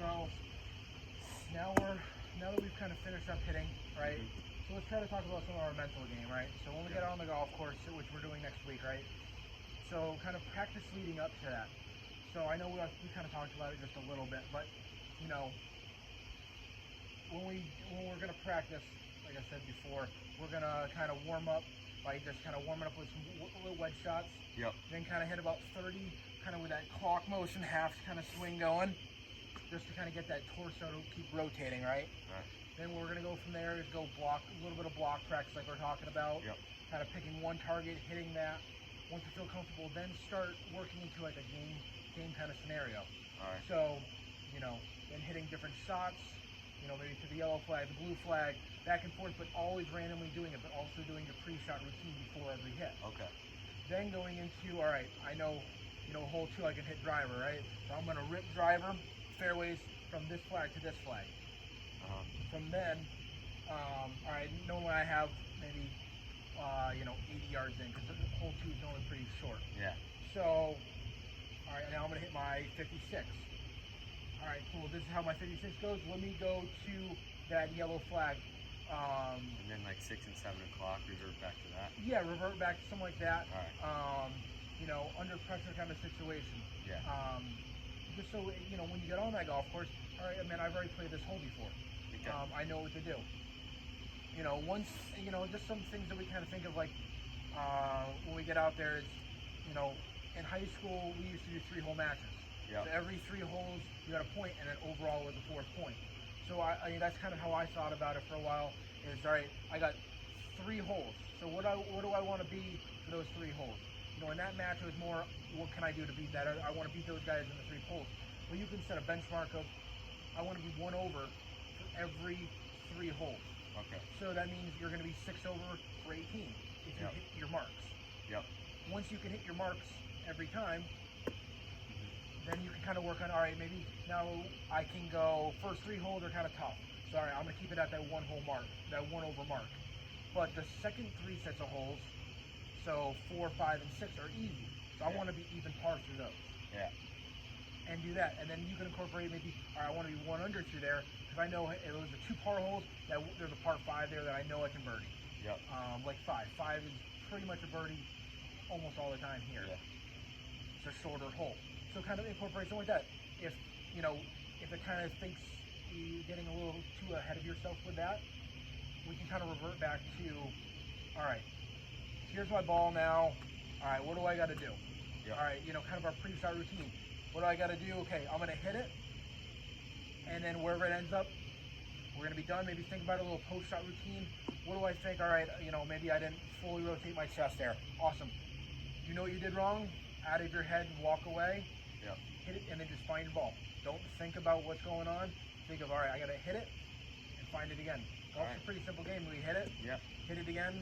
So now that we've kind of finished up hitting, right? So let's try to talk about some of our mental game, right? So when we get out on the golf course, which we're doing next week, right? So kind of practice leading up to that. So I know we kind of talked about it just a little bit, but you know, when we're gonna practice, like I said before, we're gonna kind of warm up by just kind of warming up with some little wedge shots. Yep. Then kind of hit about 30, kind of with that clock motion, half kind of swing going, just to kind of get that torso to keep rotating, right? Right. Then we're gonna go from there is go block, a little bit of block practice like we're talking about. Yep. Kind of picking one target, hitting that. Once you feel comfortable, then start working into like a game kind of scenario. All right. So, you know, then hitting different shots, you know, maybe to the yellow flag, the blue flag, back and forth, but always randomly doing it, but also doing your pre-shot routine before every hit. Okay. Then going into, all right, I know, you know, hole 2 I can hit driver, right? So I'm gonna rip driver fairways from this flag to this flag. From then, all right, normally I have maybe, you know, 80 yards in because hole 2 is only pretty short. Yeah. So, all right, now I'm gonna hit my 56. All right, cool. This is how my 56 goes. Let me go to that yellow flag. And then like 6 and 7 o'clock, revert back to that. Yeah, revert back to something like that. All right. You know, under pressure kind of situation. Yeah. Just so you know, when you get on that golf course, all right, man, I've already played this hole before. Okay. I know what to do. You know, once you know, just some things that we kind of think of like when we get out there is, you know, in high school we used to do 3-hole matches. Yeah. So every 3 holes you got a point, and then overall was a 4th point. So I mean, that's kind of how I thought about it for a while. Is all right, I got 3 holes. So what do I want to be for those 3 holes? You know, in that match it was more, what can I do to beat that? I want to beat those guys in the 3 holes. Well, you can set a benchmark of, I want to be 1 over for every 3 holes. Okay. So that means you're going to be 6 over for 18 if you hit your marks. Yep. Once you can hit your marks every time, then you can kind of work on, all right, maybe now I can go, first 3 holes are kind of tough. So all right, I'm going to keep it at that 1 hole mark, that 1 over mark. But the second 3 sets of holes, so 4, 5, and 6 are easy. So I want to be even par through those. Yeah. And do that, and then you can incorporate maybe, all right, I want to be 1 under through there, because I know if those are 2 par holes, that there's a par 5 there that I know I can birdie. Yep. Like 5. 5 is pretty much a birdie almost all the time here. Yeah. It's a shorter hole. So kind of incorporate something like that. If, you know, if it kind of thinks you're getting a little too ahead of yourself with that, we can kind of revert back to, all right, here's my ball now. All right, what do I got to do? Yep. All right, you know, kind of our pre-shot routine. What do I got to do? Okay, I'm going to hit it. And then wherever it ends up, we're going to be done. Maybe think about a little post-shot routine. What do I think? All right, you know, maybe I didn't fully rotate my chest there. Awesome. You know what you did wrong? Out of your head, walk away. Yep. Hit it, and then just find your ball. Don't think about what's going on. Think of, all right, I got to hit it and find it again. Golf's a pretty simple game. We hit it, hit it again.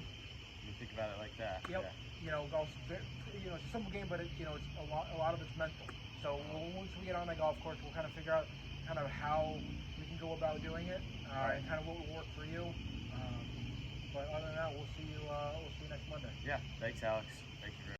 You think about it like that. Yep. Yeah. You know, golf's very, you know, it's a simple game, but it, you know, it's a lot of it's mental. So once we get on the golf course, we'll kind of figure out kind of how we can go about doing it, and kind of what will work for you. But other than that, we'll see you next Monday. Yeah. Thanks, Alex. Thank you very much.